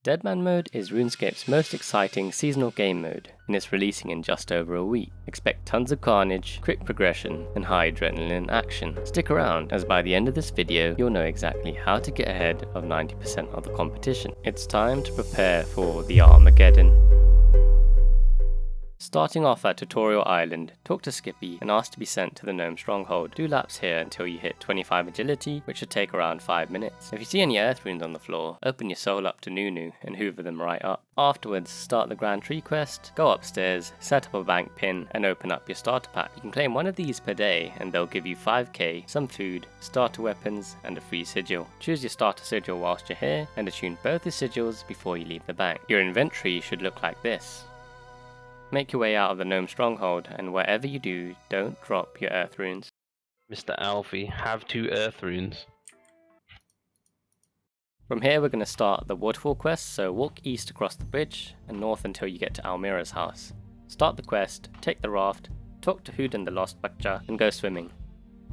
Deadman Mode is RuneScape's most exciting seasonal game mode, and it's releasing in just over a week. Expect tons of carnage, quick progression, and high adrenaline action. Stick around, as by the end of this video, you'll know exactly how to get ahead of 90% of the competition. It's time to prepare for the Armageddon. Starting off at Tutorial Island, talk to Skippy and ask to be sent to the Gnome Stronghold. Do laps here until you hit 25 agility, which should take around 5 minutes. If you see any earth runes on the floor, open your soul up to Nunu and hoover them right up. Afterwards, start the Grand Tree quest, go upstairs, set up a bank pin, and open up your starter pack. You can claim one of these per day and they'll give you 5k, some food, starter weapons, and a free sigil. Choose your starter sigil whilst you're here, and attune both the sigils before you leave the bank. Your inventory should look like this. Make your way out of the Gnome Stronghold, and wherever you do, don't drop your earth runes. Mr. Alfie, have 2 earth runes. From here we're going to start the Waterfall quest, so walk east across the bridge and north until you get to Almira's house. Start the quest, take the raft, talk to Huden the Lost Butcher, and go swimming.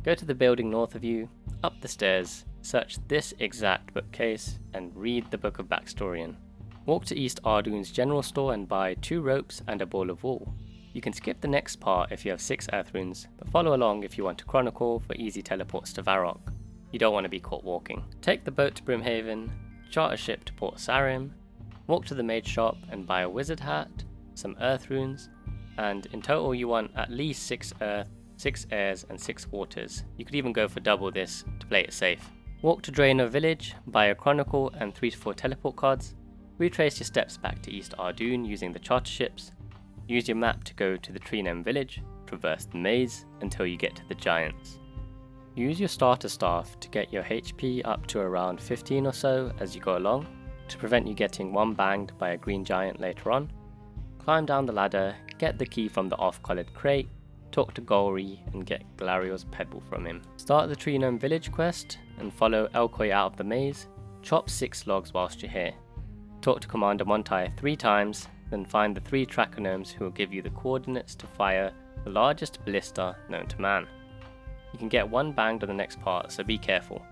Go to the building north of you, up the stairs, search this exact bookcase, and read the Book of Backstorian. Walk to East Arduin's general store and buy 2 ropes and a ball of wool. You can skip the next part if you have 6 earth runes, but follow along if you want to chronicle for easy teleports to Varrock. You don't want to be caught walking. Take the boat to Brimhaven, chart a ship to Port Sarim, walk to the mage shop and buy a wizard hat, some earth runes, and in total you want at least 6 earth, 6 airs and 6 waters. You could even go for double this to play it safe. Walk to Draenor Village, buy a chronicle and 3 to 4 teleport cards. Retrace your steps back to East Arduin using the charter ships. Use your map to go to the Treenem village, traverse the maze until you get to the giants. Use your starter staff to get your HP up to around 15 or so as you go along, to prevent you getting one banged by a green giant later on. Climb down the ladder, get the key from the off-coloured crate, talk to Golri and get Glarior's pebble from him. Start the Treenem village quest and follow Elkoi out of the maze. Chop 6 logs whilst you're here. Talk to Commander Montai 3 times, then find the 3 tracker gnomes who will give you the coordinates to fire the largest ballista known to man. You can get 1 banged on the next part, so be careful.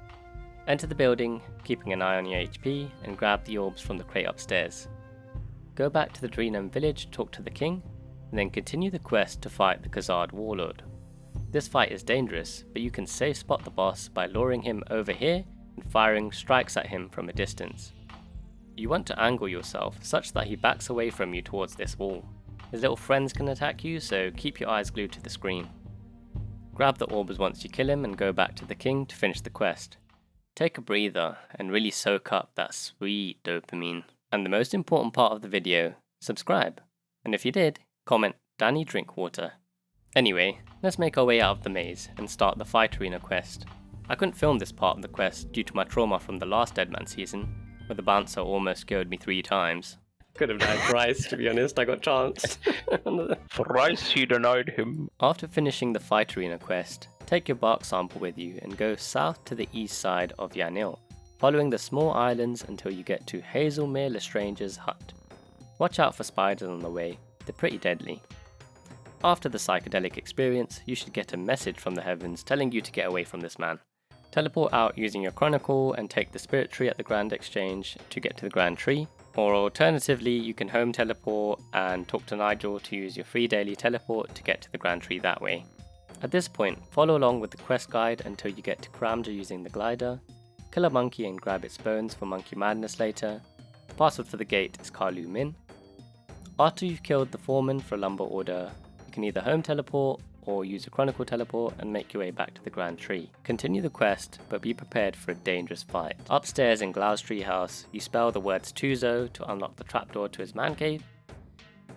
Enter the building, keeping an eye on your HP, and grab the orbs from the crate upstairs. Go back to the Dreenem village, talk to the king, and then continue the quest to fight the Khazard warlord. This fight is dangerous, but you can safe spot the boss by luring him over here and firing strikes at him from a distance. You want to angle yourself such that he backs away from you towards this wall. His little friends can attack you, so keep your eyes glued to the screen. Grab the orbs once you kill him and go back to the king to finish the quest. Take a breather and really soak up that sweet dopamine. And the most important part of the video, subscribe. And if you did, comment Danny Drinkwater. Anyway, let's make our way out of the maze and start the fight arena quest. I couldn't film this part of the quest due to my trauma from the last Deadman season, where the bouncer almost killed me 3 times. Could have died thrice, to be honest, I got chanced. Thrice he denied him. After finishing the fight arena quest, take your bark sample with you and go south to the east side of Yanil, following the small islands until you get to Hazelmere Lestranger's hut. Watch out for spiders on the way, they're pretty deadly. After the psychedelic experience, you should get a message from the heavens telling you to get away from this man. Teleport out using your chronicle and take the spirit tree at the Grand Exchange to get to the Grand Tree, or alternatively you can home teleport and talk to Nigel to use your free daily teleport to get to the Grand Tree that way. At this point, follow along with the quest guide until you get to Kramja using the glider, kill a monkey and grab its bones for Monkey Madness later. The password for the gate is Karlu Min. After you've killed the foreman for a lumber order, you can either home teleport or use a chronicle teleport and make your way back to the Grand Tree. Continue the quest, but be prepared for a dangerous fight. Upstairs in Glau's treehouse, you spell the words Tuzo to unlock the trapdoor to his man cave.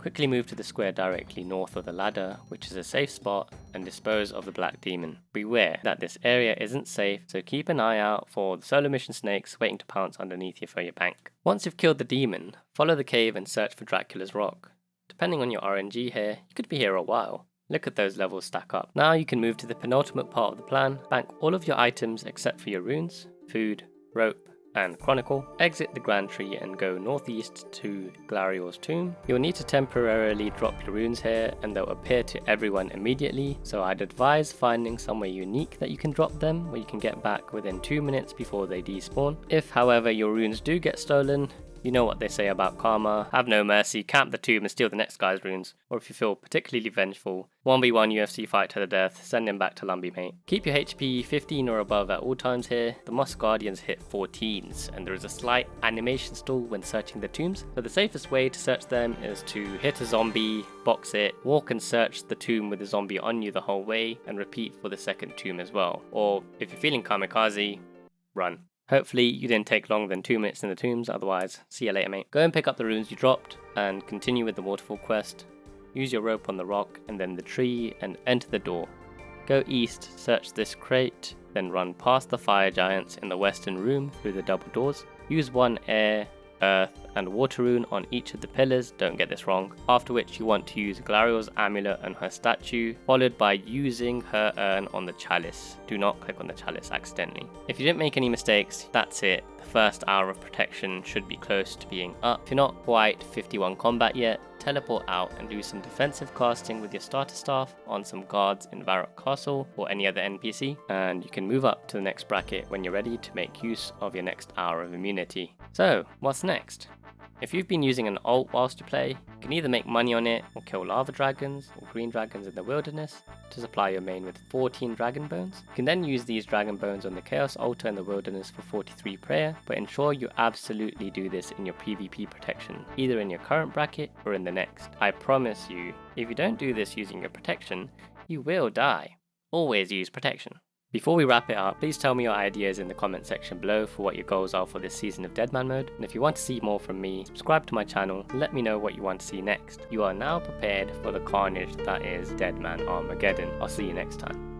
Quickly move to the square directly north of the ladder, which is a safe spot, and dispose of the black demon. Beware that this area isn't safe, so keep an eye out for the solo mission snakes waiting to pounce underneath you for your bank. Once you've killed the demon, follow the cave and search for Dracula's rock. Depending on your RNG here, you could be here a while. Look at those levels stack up. Now you can move to the penultimate part of the plan, bank all of your items except for your runes, food, rope, and chronicle, exit the Grand Tree and go northeast to Glarior's tomb. You'll need to temporarily drop your runes here and they'll appear to everyone immediately, so I'd advise finding somewhere unique that you can drop them where you can get back within 2 minutes before they despawn. If however your runes do get stolen, You know what they say about karma, have no mercy, camp the tomb and steal the next guy's runes. Or if you feel particularly vengeful, 1v1 UFC fight to the death, send him back to Lumbee mate. Keep your HP 15 or above at all times here. The Moss Guardians hit 14s, and there is a slight animation stall when searching the tombs. So the safest way to search them is to hit a zombie, box it, walk and search the tomb with the zombie on you the whole way, and repeat for the second tomb as well. Or if you're feeling kamikaze, run. Hopefully you didn't take longer than 2 minutes in the tombs, otherwise see you later mate. Go and pick up the runes you dropped and continue with the Waterfall quest. Use your rope on the rock and then the tree and enter the door. Go east, search this crate, then run past the fire giants in the western room through the double doors. Use one air, earth and water rune on each of the pillars, don't get this wrong, after which you want to use Glariel's amulet on her statue, followed by using her urn on the chalice. Do not click on the chalice accidentally. If you didn't make any mistakes, that's it. The first hour of protection should be close to being up. If you're not quite 51 combat yet, teleport out and do some defensive casting with your starter staff on some guards in Varrock Castle or any other NPC, and you can move up to the next bracket when you're ready to make use of your next hour of immunity. So, what's next? If you've been using an alt whilst you play, you can either make money on it or kill lava dragons or green dragons in the wilderness to supply your main with 14 dragon bones. You can then use these dragon bones on the chaos altar in the wilderness for 43 prayer, but ensure you absolutely do this in your PvP protection, either in your current bracket or in the next. I promise you, if you don't do this using your protection, you will die. Always use protection. Before we wrap it up, please tell me your ideas in the comment section below for what your goals are for this season of Deadman Mode, and if you want to see more from me, subscribe to my channel and let me know what you want to see next. You are now prepared for the carnage that is Deadman Armageddon. I'll see you next time.